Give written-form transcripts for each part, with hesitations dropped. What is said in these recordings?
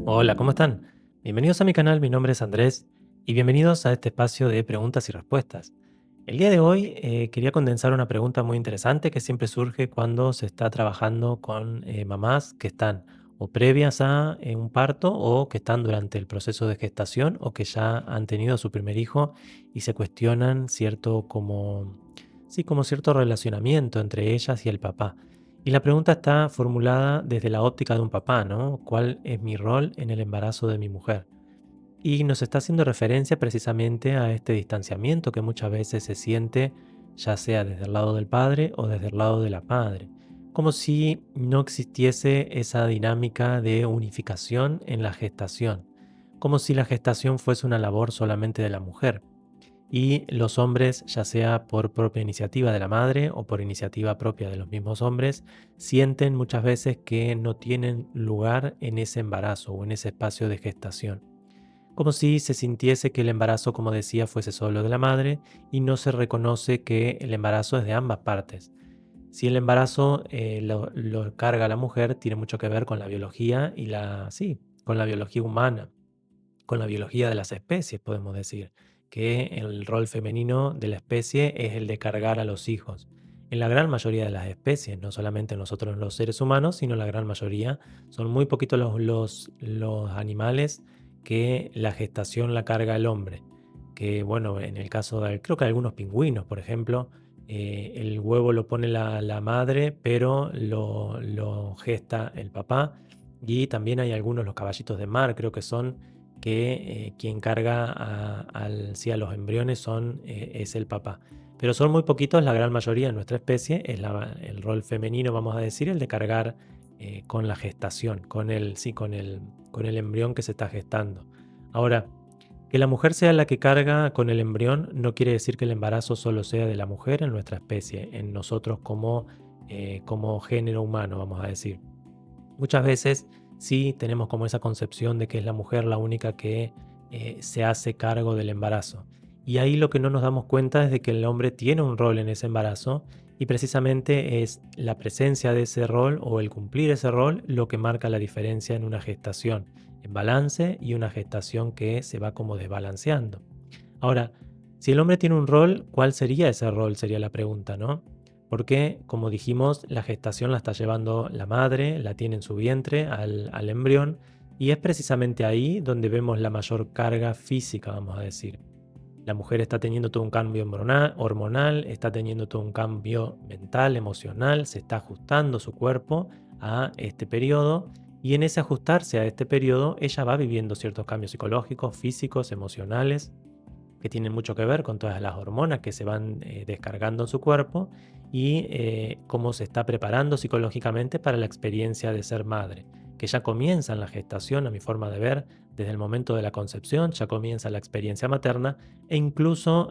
Hola, ¿cómo están? Bienvenidos a mi canal, mi nombre es Andrés y bienvenidos a este espacio de preguntas y respuestas. El día de hoy quería condensar una pregunta muy interesante que siempre surge cuando se está trabajando con mamás que están o previas a un parto o que están durante el proceso de gestación o que ya han tenido a su primer hijo y se cuestionan cierto como, sí, como cierto relacionamiento entre ellas y el papá. Y la pregunta está formulada desde la óptica de un papá, ¿no? ¿Cuál es mi rol en el embarazo de mi mujer? Y nos está haciendo referencia precisamente a este distanciamiento que muchas veces se siente, ya sea desde el lado del padre o desde el lado de la madre, como si no existiese esa dinámica de unificación en la gestación, como si la gestación fuese una labor solamente de la mujer y los hombres, ya sea por propia iniciativa de la madre o por iniciativa propia de los mismos hombres, sienten muchas veces que no tienen lugar en ese embarazo o en ese espacio de gestación. Como si se sintiese que el embarazo, como decía, fuese solo de la madre y no se reconoce que el embarazo es de ambas partes. Si el embarazo lo carga la mujer, tiene mucho que ver con la biología y sí, con la biología humana, con la biología de las especies, podemos decir, que el rol femenino de la especie es el de cargar a los hijos. En la gran mayoría de las especies, no solamente nosotros los seres humanos, sino la gran mayoría, son muy poquitos los animales que la gestación la carga el hombre. Que bueno, en el caso de, creo que algunos pingüinos, por ejemplo, el huevo lo pone la madre, pero lo gesta el papá. Y también hay algunos, los caballitos de mar, creo que son que quien carga sí, a los embriones es el papá. Pero son muy poquitos, la gran mayoría en nuestra especie es el rol femenino, vamos a decir, el de cargar con la gestación, sí, con el embrión que se está gestando. Ahora, que la mujer sea la que carga con el embrión no quiere decir que el embarazo solo sea de la mujer en nuestra especie, en nosotros como género humano, vamos a decir. Muchas veces sí tenemos como esa concepción de que es la mujer la única que se hace cargo del embarazo. Y ahí lo que no nos damos cuenta es de que el hombre tiene un rol en ese embarazo y precisamente es la presencia de ese rol o el cumplir ese rol lo que marca la diferencia en una gestación en balance y una gestación que se va como desbalanceando. Ahora, si el hombre tiene un rol, ¿cuál sería ese rol? Sería la pregunta, ¿no? Porque, como dijimos, la gestación la está llevando la madre, la tiene en su vientre al embrión, y es precisamente ahí donde vemos la mayor carga física, vamos a decir. La mujer está teniendo todo un cambio hormonal, está teniendo todo un cambio mental, emocional, se está ajustando su cuerpo a este periodo, y en ese ajustarse a este periodo, ella va viviendo ciertos cambios psicológicos, físicos, emocionales, que tienen mucho que ver con todas las hormonas que se van descargando en su cuerpo y cómo se está preparando psicológicamente para la experiencia de ser madre, que ya comienza en la gestación, a mi forma de ver, desde el momento de la concepción, ya comienza la experiencia materna e incluso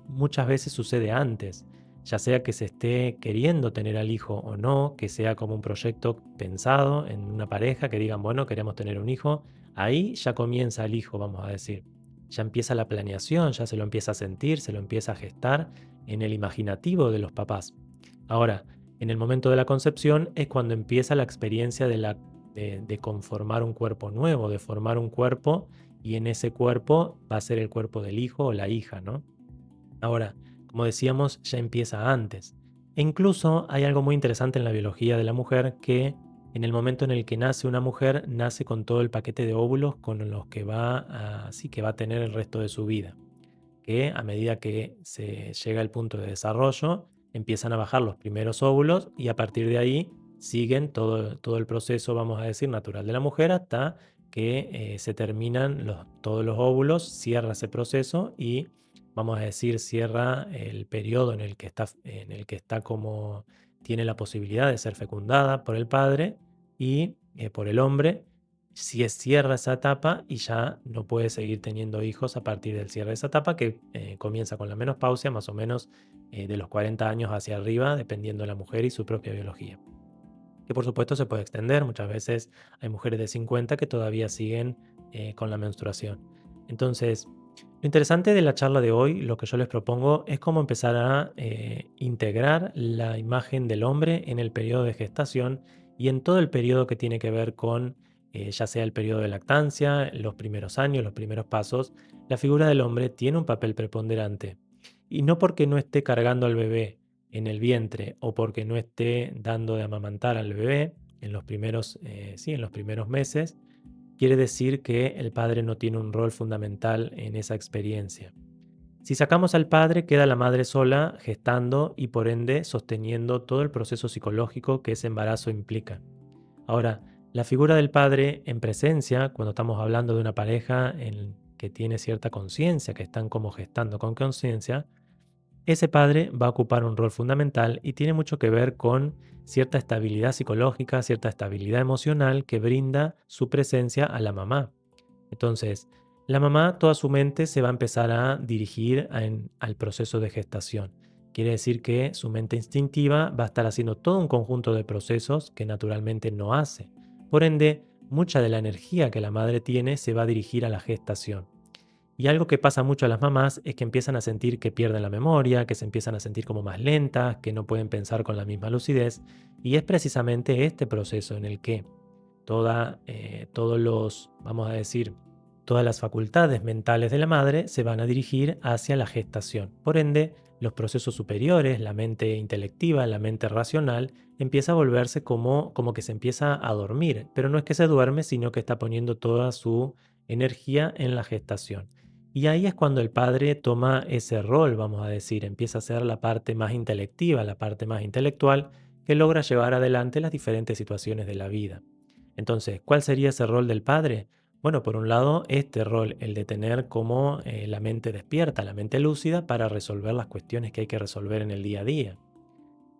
muchas veces sucede antes, ya sea que se esté queriendo tener al hijo o no, que sea como un proyecto pensado en una pareja, que digan, bueno, queremos tener un hijo, ahí ya comienza el hijo, vamos a decir. Ya empieza la planeación, ya se lo empieza a sentir, se lo empieza a gestar en el imaginativo de los papás. Ahora, en el momento de la concepción es cuando empieza la experiencia de conformar un cuerpo nuevo, de formar un cuerpo y en ese cuerpo va a ser el cuerpo del hijo o la hija, ¿no? Ahora, como decíamos, ya empieza antes. E incluso hay algo muy interesante en la biología de la mujer que en el momento en el que nace una mujer, nace con todo el paquete de óvulos con los que sí, que va a tener el resto de su vida. Que a medida que se llega al punto de desarrollo, empiezan a bajar los primeros óvulos y a partir de ahí siguen todo el proceso, vamos a decir, natural de la mujer hasta que se terminan todos los óvulos, cierra ese proceso y vamos a decir, cierra el periodo en el que está como tiene la posibilidad de ser fecundada por el padre y por el hombre. Si cierra esa etapa y ya no puede seguir teniendo hijos a partir del cierre de esa etapa que comienza con la menopausia, más o menos de los 40 años hacia arriba, dependiendo de la mujer y su propia biología. Que por supuesto se puede extender, muchas veces hay mujeres de 50 que todavía siguen con la menstruación. Entonces, lo interesante de la charla de hoy, lo que yo les propongo, es cómo empezar a integrar la imagen del hombre en el periodo de gestación y en todo el periodo que tiene que ver con ya sea el periodo de lactancia, los primeros años, los primeros pasos, la figura del hombre tiene un papel preponderante. Y no porque no esté cargando al bebé en el vientre o porque no esté dando de amamantar al bebé en los primeros, sí, en los primeros meses, quiere decir que el padre no tiene un rol fundamental en esa experiencia. Si sacamos al padre, queda la madre sola, gestando y por ende sosteniendo todo el proceso psicológico que ese embarazo implica. Ahora, la figura del padre en presencia, cuando estamos hablando de una pareja en que tiene cierta conciencia, que están como gestando con conciencia, ese padre va a ocupar un rol fundamental y tiene mucho que ver con cierta estabilidad psicológica, cierta estabilidad emocional que brinda su presencia a la mamá. Entonces, la mamá, toda su mente se va a empezar a dirigir al proceso de gestación. Quiere decir que su mente instintiva va a estar haciendo todo un conjunto de procesos que naturalmente no hace. Por ende, mucha de la energía que la madre tiene se va a dirigir a la gestación. Y algo que pasa mucho a las mamás es que empiezan a sentir que pierden la memoria, que se empiezan a sentir como más lentas, que no pueden pensar con la misma lucidez. Y es precisamente este proceso en el que todos los, vamos a decir, todas las facultades mentales de la madre se van a dirigir hacia la gestación. Por ende, los procesos superiores, la mente intelectiva, la mente racional, empieza a volverse como que se empieza a dormir. Pero no es que se duerme, sino que está poniendo toda su energía en la gestación. Y ahí es cuando el padre toma ese rol, vamos a decir, empieza a ser la parte más intelectiva, la parte más intelectual, que logra llevar adelante las diferentes situaciones de la vida. Entonces, ¿cuál sería ese rol del padre? Bueno, por un lado, este rol, el de tener como la mente despierta, la mente lúcida para resolver las cuestiones que hay que resolver en el día a día.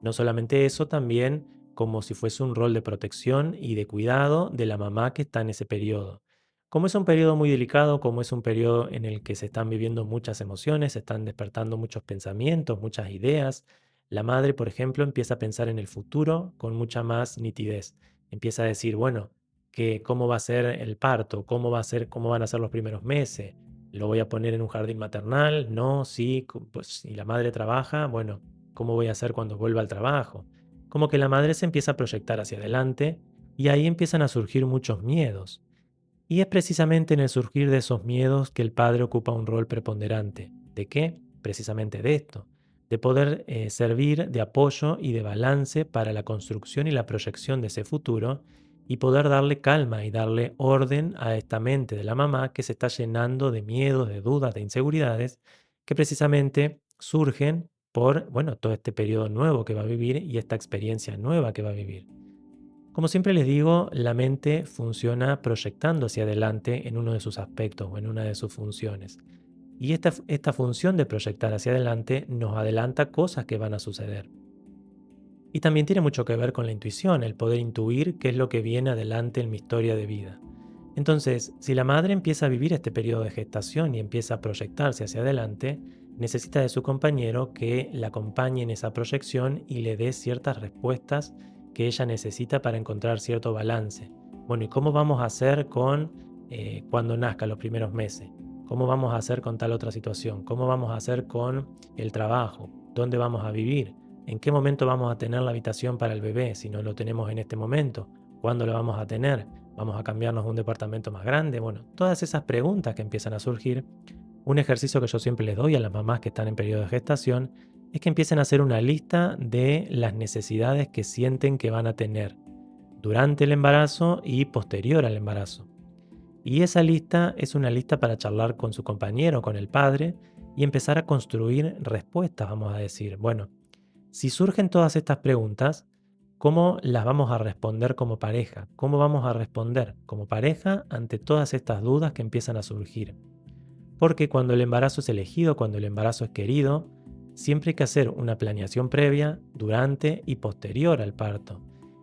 No solamente eso, también como si fuese un rol de protección y de cuidado de la mamá que está en ese periodo. Como es un periodo muy delicado, como es un periodo en el que se están viviendo muchas emociones, se están despertando muchos pensamientos, muchas ideas, la madre, por ejemplo, empieza a pensar en el futuro con mucha más nitidez. Empieza a decir, bueno, que cómo va a ser el parto, cómo va a ser, cómo van a ser los primeros meses. ¿Lo voy a poner en un jardín maternal? No, sí, pues si la madre trabaja, bueno, ¿cómo voy a hacer cuando vuelva al trabajo? Como que la madre se empieza a proyectar hacia adelante y ahí empiezan a surgir muchos miedos. Y es precisamente en el surgir de esos miedos que el padre ocupa un rol preponderante. ¿De qué? Precisamente de esto, de poder servir de apoyo y de balance para la construcción y la proyección de ese futuro y poder darle calma y darle orden a esta mente de la mamá que se está llenando de miedos, de dudas, de inseguridades que precisamente surgen por, bueno, todo este periodo nuevo que va a vivir y esta experiencia nueva que va a vivir. Como siempre les digo, la mente funciona proyectando hacia adelante en uno de sus aspectos o en una de sus funciones. Y esta función de proyectar hacia adelante nos adelanta cosas que van a suceder. Y también tiene mucho que ver con la intuición, el poder intuir qué es lo que viene adelante en mi historia de vida. Entonces, si la madre empieza a vivir este periodo de gestación y empieza a proyectarse hacia adelante, necesita de su compañero que la acompañe en esa proyección y le dé ciertas respuestas que ella necesita para encontrar cierto balance. Bueno, ¿y cómo vamos a hacer con cuando nazca los primeros meses? ¿Cómo vamos a hacer con tal otra situación? ¿Cómo vamos a hacer con el trabajo? ¿Dónde vamos a vivir? ¿En qué momento vamos a tener la habitación para el bebé si no lo tenemos en este momento? ¿Cuándo lo vamos a tener? ¿Vamos a cambiarnos a un departamento más grande? Bueno, todas esas preguntas que empiezan a surgir, un ejercicio que yo siempre les doy a las mamás que están en periodo de gestación es que empiecen a hacer una lista de las necesidades que sienten que van a tener durante el embarazo y posterior al embarazo. Y esa lista es una lista para charlar con su compañero, con el padre, y empezar a construir respuestas, vamos a decir. Bueno, si surgen todas estas preguntas, ¿cómo las vamos a responder como pareja? ¿Cómo vamos a responder como pareja ante todas estas dudas que empiezan a surgir? Porque cuando el embarazo es elegido, cuando el embarazo es querido, siempre hay que hacer una planeación previa, durante y posterior al parto.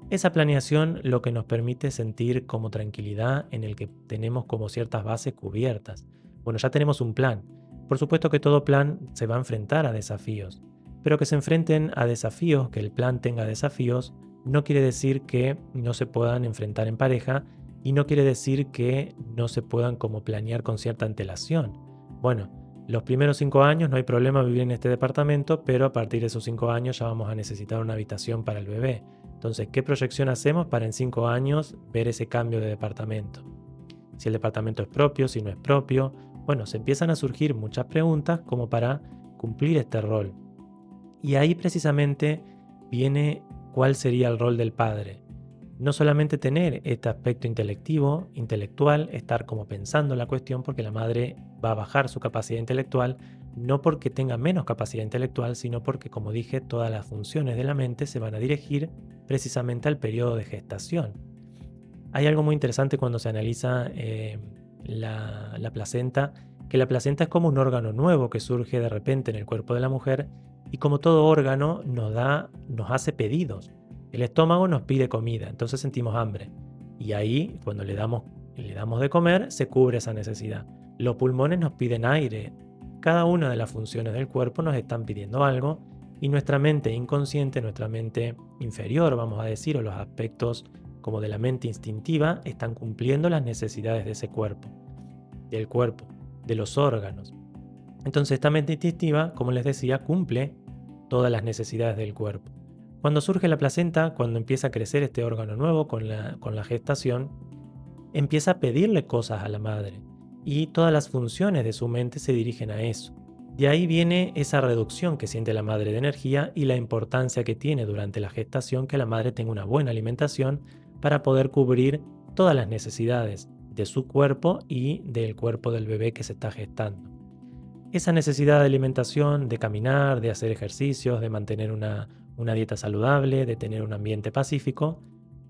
Esa planeación lo que nos permite sentir como tranquilidad en el que tenemos como ciertas bases cubiertas. Bueno, ya tenemos un plan. Por supuesto que todo plan se va a enfrentar a desafíos, pero que se enfrenten a desafíos, que el plan tenga desafíos, no quiere decir que no se puedan enfrentar en pareja y no quiere decir que no se puedan como planear con cierta antelación. Bueno, los primeros 5 años no hay problema vivir en este departamento, pero a partir de esos 5 años ya vamos a necesitar una habitación para el bebé. Entonces, ¿qué proyección hacemos para en 5 años ver ese cambio de departamento? Si el departamento es propio, si no es propio. Bueno, se empiezan a surgir muchas preguntas como para cumplir este rol. Y ahí precisamente viene cuál sería el rol del padre. No solamente tener este aspecto intelectual, estar como pensando la cuestión, porque la madre va a bajar su capacidad intelectual, no porque tenga menos capacidad intelectual, sino porque, como dije, todas las funciones de la mente se van a dirigir precisamente al periodo de gestación. Hay algo muy interesante cuando se analiza la placenta, que la placenta es como un órgano nuevo que surge de repente en el cuerpo de la mujer y como todo órgano nos hace pedidos. El estómago nos pide comida, entonces sentimos hambre y ahí cuando le damos de comer se cubre esa necesidad. Los pulmones nos piden aire. Cada una de las funciones del cuerpo nos están pidiendo algo y nuestra mente inconsciente, nuestra mente inferior, vamos a decir, o los aspectos como de la mente instintiva, están cumpliendo las necesidades de ese cuerpo, del cuerpo, de los órganos. Entonces esta mente instintiva, como les decía, cumple todas las necesidades del cuerpo. Cuando surge la placenta, cuando empieza a crecer este órgano nuevo con la gestación, empieza a pedirle cosas a la madre y todas las funciones de su mente se dirigen a eso. De ahí viene esa reducción que siente la madre de energía y la importancia que tiene durante la gestación que la madre tenga una buena alimentación para poder cubrir todas las necesidades de su cuerpo y del cuerpo del bebé que se está gestando. Esa necesidad de alimentación, de caminar, de hacer ejercicios, de mantener una dieta saludable, de tener un ambiente pacífico,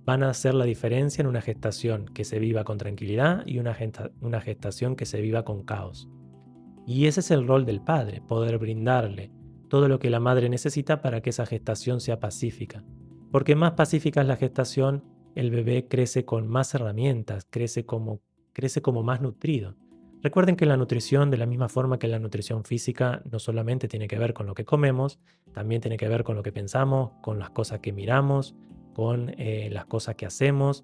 van a hacer la diferencia en una gestación que se viva con tranquilidad y una gestación que se viva con caos. Y ese es el rol del padre, poder brindarle todo lo que la madre necesita para que esa gestación sea pacífica. Porque más pacífica es la gestación, el bebé crece con más herramientas, crece como más nutrido. Recuerden que la nutrición, de la misma forma que la nutrición física, no solamente tiene que ver con lo que comemos, también tiene que ver con lo que pensamos, con las cosas que miramos, con las cosas que hacemos,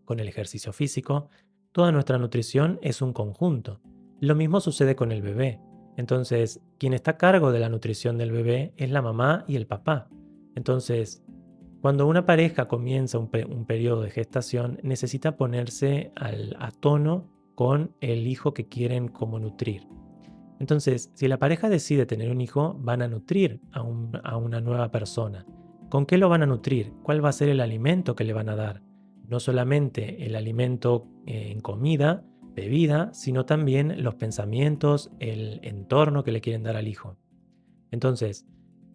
con el ejercicio físico. Toda nuestra nutrición es un conjunto. Lo mismo sucede con el bebé. Entonces, quien está a cargo de la nutrición del bebé es la mamá y el papá. Entonces, cuando una pareja comienza un periodo de gestación, necesita ponerse a tono con el hijo que quieren como nutrir. Entonces, si la pareja decide tener un hijo, van a nutrir a una nueva persona. ¿Con qué lo van a nutrir? ¿Cuál va a ser el alimento que le van a dar? No solamente el alimento en comida, bebida, sino también los pensamientos, el entorno que le quieren dar al hijo. Entonces,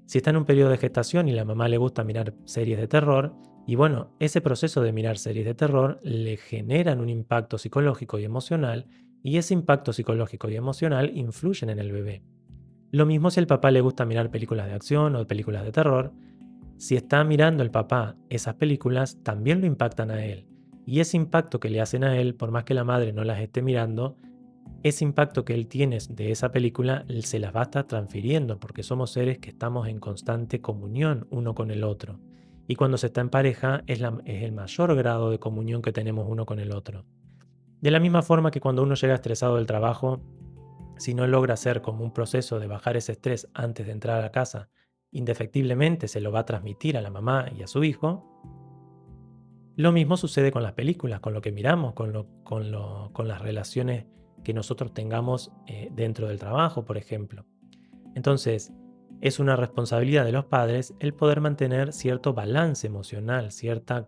si está en un periodo de gestación y la mamá le gusta mirar series de terror, y bueno, ese proceso de mirar series de terror le generan un impacto psicológico y emocional, y ese impacto psicológico y emocional influyen en el bebé. Lo mismo si al papá le gusta mirar películas de acción o películas de terror, si está mirando el papá esas películas, también lo impactan a él. Y ese impacto que le hacen a él, por más que la madre no las esté mirando, ese impacto que él tiene de esa película se las va a estar transfiriendo porque somos seres que estamos en constante comunión uno con el otro. Y cuando se está en pareja es el mayor grado de comunión que tenemos uno con el otro. De la misma forma que cuando uno llega estresado del trabajo, si no logra hacer como un proceso de bajar ese estrés antes de entrar a la casa, indefectiblemente se lo va a transmitir a la mamá y a su hijo. Lo mismo sucede con las películas, con lo que miramos, con las relaciones que nosotros tengamos dentro del trabajo, por ejemplo. Entonces, es una responsabilidad de los padres el poder mantener cierto balance emocional, cierto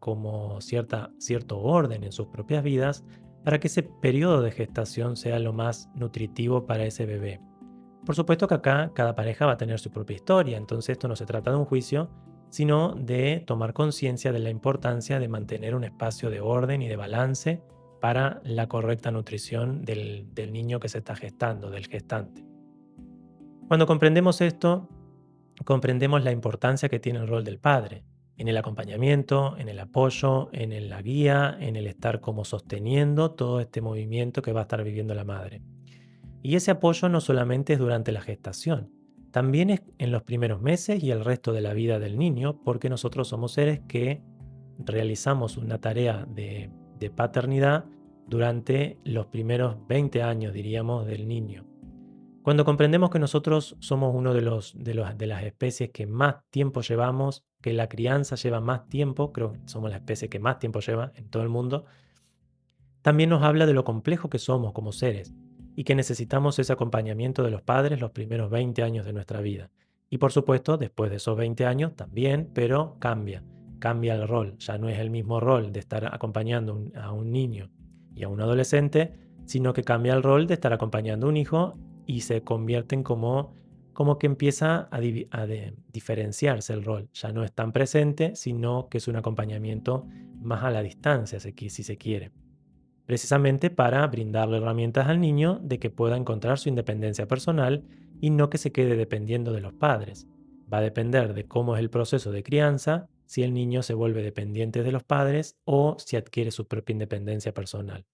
orden en sus propias vidas para que ese periodo de gestación sea lo más nutritivo para ese bebé. Por supuesto que acá cada pareja va a tener su propia historia, entonces esto no se trata de un juicio, sino de tomar conciencia de la importancia de mantener un espacio de orden y de balance para la correcta nutrición del niño que se está gestando, del gestante. Cuando comprendemos esto, comprendemos la importancia que tiene el rol del padre en el acompañamiento, en el apoyo, la guía, en el estar como sosteniendo todo este movimiento que va a estar viviendo la madre. Y ese apoyo no solamente es durante la gestación, también es en los primeros meses y el resto de la vida del niño, porque nosotros somos seres que realizamos una tarea de paternidad durante los primeros 20 años, diríamos, del niño. Cuando comprendemos que nosotros somos uno de las especies que más tiempo llevamos, que la crianza lleva más tiempo, creo que somos la especie que más tiempo lleva en todo el mundo, también nos habla de lo complejo que somos como seres y que necesitamos ese acompañamiento de los padres los primeros 20 años de nuestra vida. Y por supuesto, después de esos 20 años también, pero cambia el rol. Ya no es el mismo rol de estar acompañando a un niño y a un adolescente, sino que cambia el rol de estar acompañando a un hijo y se convierte en como que empieza a diferenciarse el rol. Ya no es tan presente, sino que es un acompañamiento más a la distancia, si se quiere, precisamente para brindarle herramientas al niño de que pueda encontrar su independencia personal y no que se quede dependiendo de los padres. Va a depender de cómo es el proceso de crianza, si el niño se vuelve dependiente de los padres o si adquiere su propia independencia personal.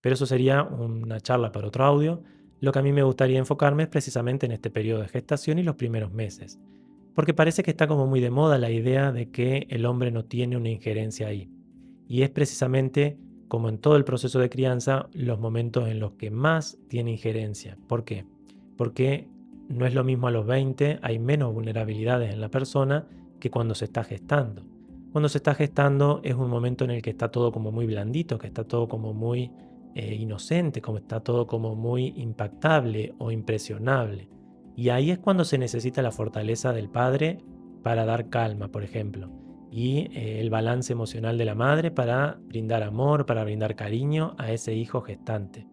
Pero eso sería una charla para otro audio. Lo que a mí me gustaría enfocarme es precisamente en este periodo de gestación y los primeros meses, porque parece que está como muy de moda la idea de que el hombre no tiene una injerencia ahí. Y es precisamente, como en todo el proceso de crianza, los momentos en los que más tiene injerencia. ¿Por qué? Porque no es lo mismo a los 20, hay menos vulnerabilidades en la persona que cuando se está gestando. Cuando se está gestando es un momento en el que está todo como muy blandito, que está todo como muy inocente, como está todo como muy impactable o impresionable. Y ahí es cuando se necesita la fortaleza del padre para dar calma, por ejemplo, y el balance emocional de la madre para brindar amor, para brindar cariño a ese hijo gestante.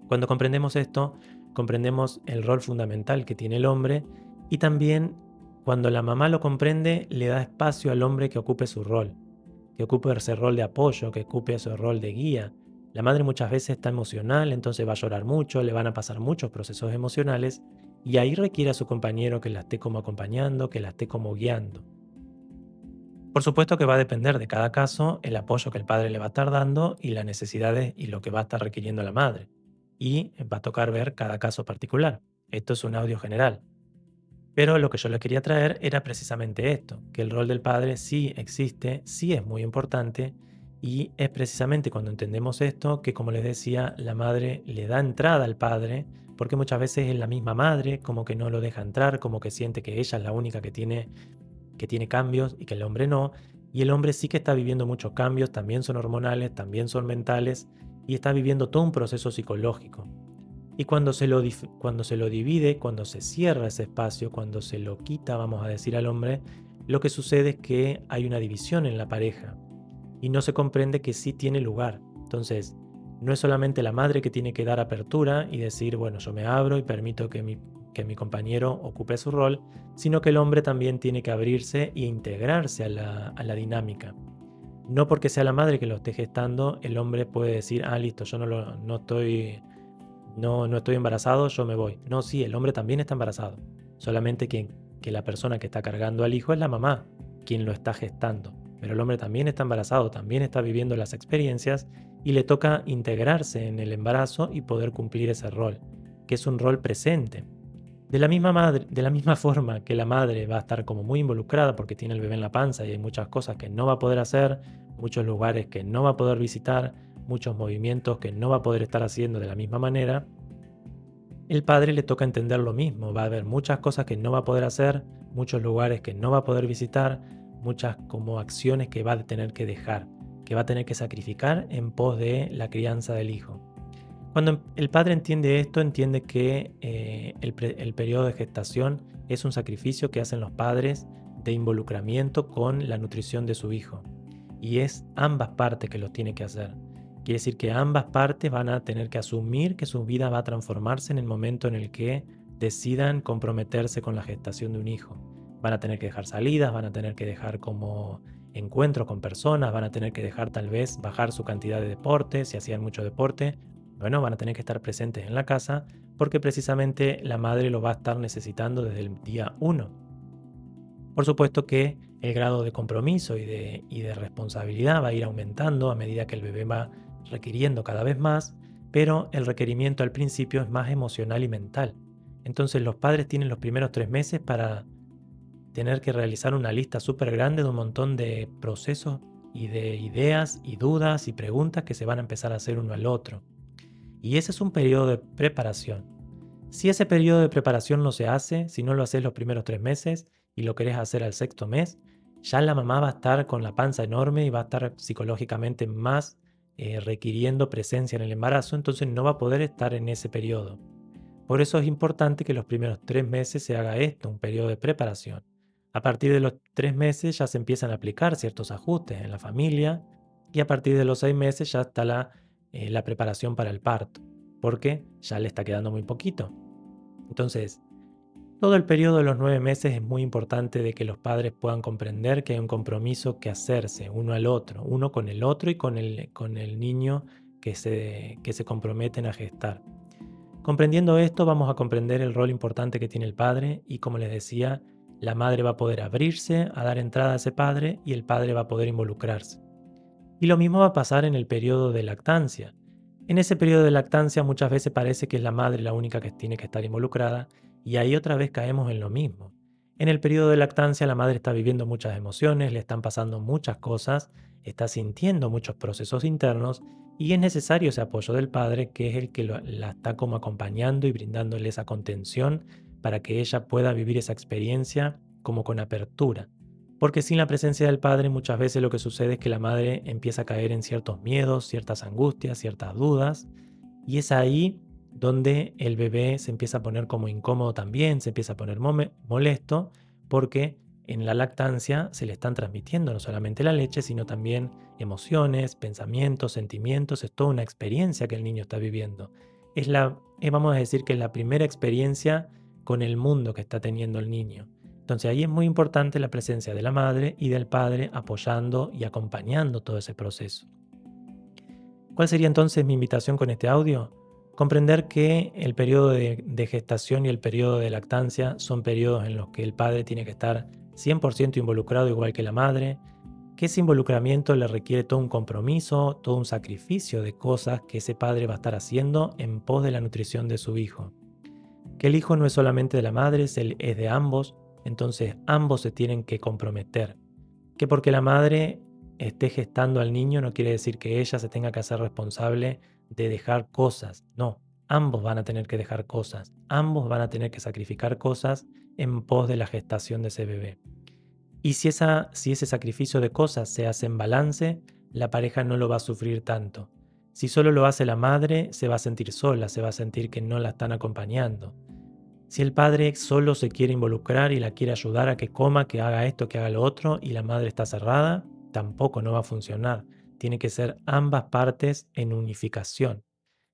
Cuando comprendemos esto, comprendemos el rol fundamental que tiene el hombre y también cuando la mamá lo comprende, le da espacio al hombre que ocupe su rol, que ocupe ese rol de apoyo, que ocupe ese rol de guía. La madre muchas veces está emocional, entonces va a llorar mucho, le van a pasar muchos procesos emocionales y ahí requiere a su compañero que la esté como acompañando, que la esté como guiando. Por supuesto que va a depender de cada caso el apoyo que el padre le va a estar dando y las necesidades y lo que va a estar requiriendo la madre. Y va a tocar ver cada caso particular. Esto es un audio general. Pero lo que yo les quería traer era precisamente esto, que el rol del padre sí existe, sí es muy importante y es precisamente cuando entendemos esto que, como les decía, la madre le da entrada al padre, porque muchas veces es la misma madre como que no lo deja entrar, como que siente que ella es la única que tiene cambios y que el hombre no, y el hombre sí que está viviendo muchos cambios, también son hormonales, también son mentales, y está viviendo todo un proceso psicológico. Y cuando se lo divide, cuando se cierra ese espacio, cuando se lo quita, vamos a decir, al hombre, lo que sucede es que hay una división en la pareja y no se comprende que sí tiene lugar. Entonces, no es solamente la madre que tiene que dar apertura y decir, bueno, yo me abro y permito que mi compañero ocupe su rol, sino que el hombre también tiene que abrirse e integrarse a la dinámica. No porque sea la madre que lo esté gestando, el hombre puede decir, ah, listo, yo no estoy embarazado, yo me voy. No, sí, el hombre también está embarazado. Solamente que la persona que está cargando al hijo es la mamá, quien lo está gestando. Pero el hombre también está embarazado, también está viviendo las experiencias y le toca integrarse en el embarazo y poder cumplir ese rol, que es un rol presente. De la misma forma que la madre va a estar como muy involucrada porque tiene el bebé en la panza y hay muchas cosas que no va a poder hacer, muchos lugares que no va a poder visitar, muchos movimientos que no va a poder estar haciendo de la misma manera, el padre le toca entender lo mismo. Va a haber muchas cosas que no va a poder hacer, muchos lugares que no va a poder visitar, muchas como acciones que va a tener que dejar, que va a tener que sacrificar en pos de la crianza del hijo. Cuando el padre entiende esto, entiende que el periodo de gestación es un sacrificio que hacen los padres de involucramiento con la nutrición de su hijo. Y es ambas partes que lo tiene que hacer. Quiere decir que ambas partes van a tener que asumir que su vida va a transformarse en el momento en el que decidan comprometerse con la gestación de un hijo. Van a tener que dejar salidas, van a tener que dejar como encuentros con personas, van a tener que dejar tal vez bajar su cantidad de deporte, si hacían mucho deporte, bueno, van a tener que estar presentes en la casa porque precisamente la madre lo va a estar necesitando desde el día uno. Por supuesto que el grado de compromiso y de responsabilidad va a ir aumentando a medida que el bebé va requiriendo cada vez más, pero el requerimiento al principio es más emocional y mental. Entonces los padres tienen los primeros 3 meses para tener que realizar una lista súper grande de un montón de procesos y de ideas y dudas y preguntas que se van a empezar a hacer uno al otro. Y ese es un periodo de preparación. Si ese periodo de preparación no se hace, si no lo haces los primeros 3 meses y lo querés hacer al sexto mes, ya la mamá va a estar con la panza enorme y va a estar psicológicamente más requiriendo presencia en el embarazo, entonces no va a poder estar en ese periodo. Por eso es importante que los primeros 3 meses se haga esto, un periodo de preparación. A partir de los 3 meses ya se empiezan a aplicar ciertos ajustes en la familia y a partir de los 6 meses ya está la preparación para el parto, porque ya le está quedando muy poquito. Entonces, todo el periodo de los 9 meses es muy importante de que los padres puedan comprender que hay un compromiso que hacerse uno al otro, uno con el otro y con el niño que se comprometen a gestar. Comprendiendo esto, vamos a comprender el rol importante que tiene el padre y, como les decía, la madre va a poder abrirse a dar entrada a ese padre y el padre va a poder involucrarse. Y lo mismo va a pasar en el periodo de lactancia. En ese periodo de lactancia muchas veces parece que es la madre la única que tiene que estar involucrada y ahí otra vez caemos en lo mismo. En el periodo de lactancia la madre está viviendo muchas emociones, le están pasando muchas cosas, está sintiendo muchos procesos internos y es necesario ese apoyo del padre que es el que la está como acompañando y brindándole esa contención para que ella pueda vivir esa experiencia como con apertura. Porque sin la presencia del padre muchas veces lo que sucede es que la madre empieza a caer en ciertos miedos, ciertas angustias, ciertas dudas, y es ahí donde el bebé se empieza a poner como incómodo también, se empieza a poner molesto, porque en la lactancia se le están transmitiendo no solamente la leche, sino también emociones, pensamientos, sentimientos, es toda una experiencia que el niño está viviendo. Vamos a decir que es la primera experiencia con el mundo que está teniendo el niño. Entonces ahí es muy importante la presencia de la madre y del padre apoyando y acompañando todo ese proceso. ¿Cuál sería entonces mi invitación con este audio? Comprender que el periodo de gestación y el periodo de lactancia son periodos en los que el padre tiene que estar 100% involucrado igual que la madre, que ese involucramiento le requiere todo un compromiso, todo un sacrificio de cosas que ese padre va a estar haciendo en pos de la nutrición de su hijo. Que el hijo no es solamente de la madre, es de ambos, entonces ambos se tienen que comprometer. Que porque la madre esté gestando al niño no quiere decir que ella se tenga que hacer responsable de dejar cosas. No, ambos van a tener que dejar cosas. Ambos van a tener que sacrificar cosas en pos de la gestación de ese bebé. Y si ese sacrificio de cosas se hace en balance, la pareja no lo va a sufrir tanto. Si solo lo hace la madre, se va a sentir sola, se va a sentir que no la están acompañando. Si el padre solo se quiere involucrar y la quiere ayudar a que coma, que haga esto, que haga lo otro, y la madre está cerrada, tampoco no va a funcionar. Tiene que ser ambas partes en unificación.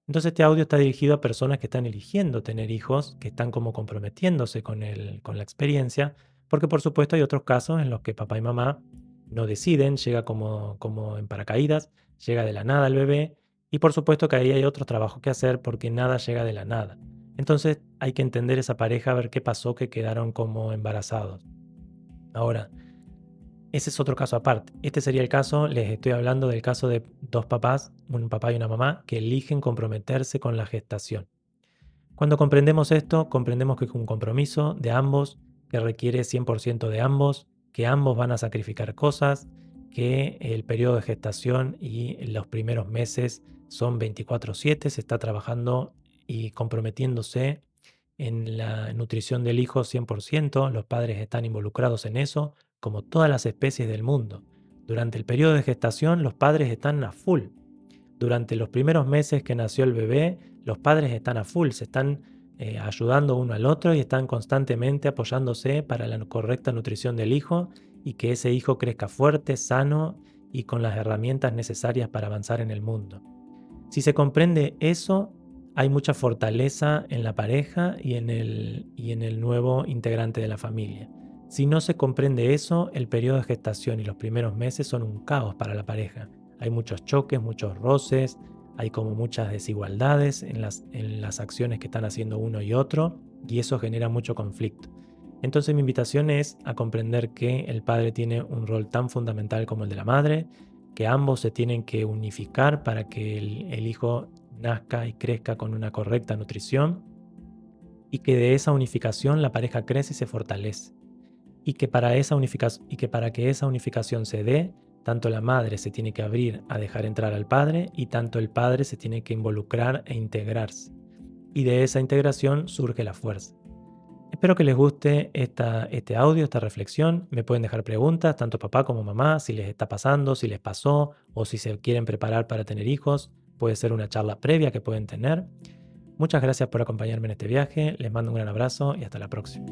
Entonces este audio está dirigido a personas que están eligiendo tener hijos, que están como comprometiéndose con la experiencia, porque por supuesto hay otros casos en los que papá y mamá no deciden, llega como en paracaídas, llega de la nada el bebé, y por supuesto que ahí hay otros trabajos que hacer porque nada llega de la nada. Entonces hay que entender esa pareja, ver qué pasó que quedaron como embarazados. Ahora, ese es otro caso aparte. Este sería el caso, les estoy hablando del caso de dos papás, un papá y una mamá, que eligen comprometerse con la gestación. Cuando comprendemos esto, comprendemos que es un compromiso de ambos, que requiere 100% de ambos, que ambos van a sacrificar cosas, que el periodo de gestación y los primeros meses son 24/7, se está trabajando y comprometiéndose en la nutrición del hijo 100%, los padres están involucrados en eso, como todas las especies del mundo. Durante el periodo de gestación, los padres están a full. Durante los primeros meses que nació el bebé, los padres están a full, se están ayudando uno al otro y están constantemente apoyándose para la correcta nutrición del hijo y que ese hijo crezca fuerte, sano y con las herramientas necesarias para avanzar en el mundo. Si se comprende eso, hay mucha fortaleza en la pareja y en el nuevo integrante de la familia. Si no se comprende eso, el periodo de gestación y los primeros meses son un caos para la pareja. Hay muchos choques, muchos roces, hay como muchas desigualdades en las acciones que están haciendo uno y otro, y eso genera mucho conflicto. Entonces mi invitación es a comprender que el padre tiene un rol tan fundamental como el de la madre, que ambos se tienen que unificar para que el hijo nazca y crezca con una correcta nutrición, y que de esa unificación la pareja crece y se fortalece. Y que para que esa unificación se dé, tanto la madre se tiene que abrir a dejar entrar al padre y tanto el padre se tiene que involucrar e integrarse. y de esa integración surge la fuerza. Espero que les guste este audio, esta reflexión. Me pueden dejar preguntas, tanto papá como mamá, si les está pasando, si les pasó o si se quieren preparar para tener hijos. Puede ser una charla previa que pueden tener. Muchas gracias por acompañarme en este viaje. Les mando un gran abrazo y hasta la próxima.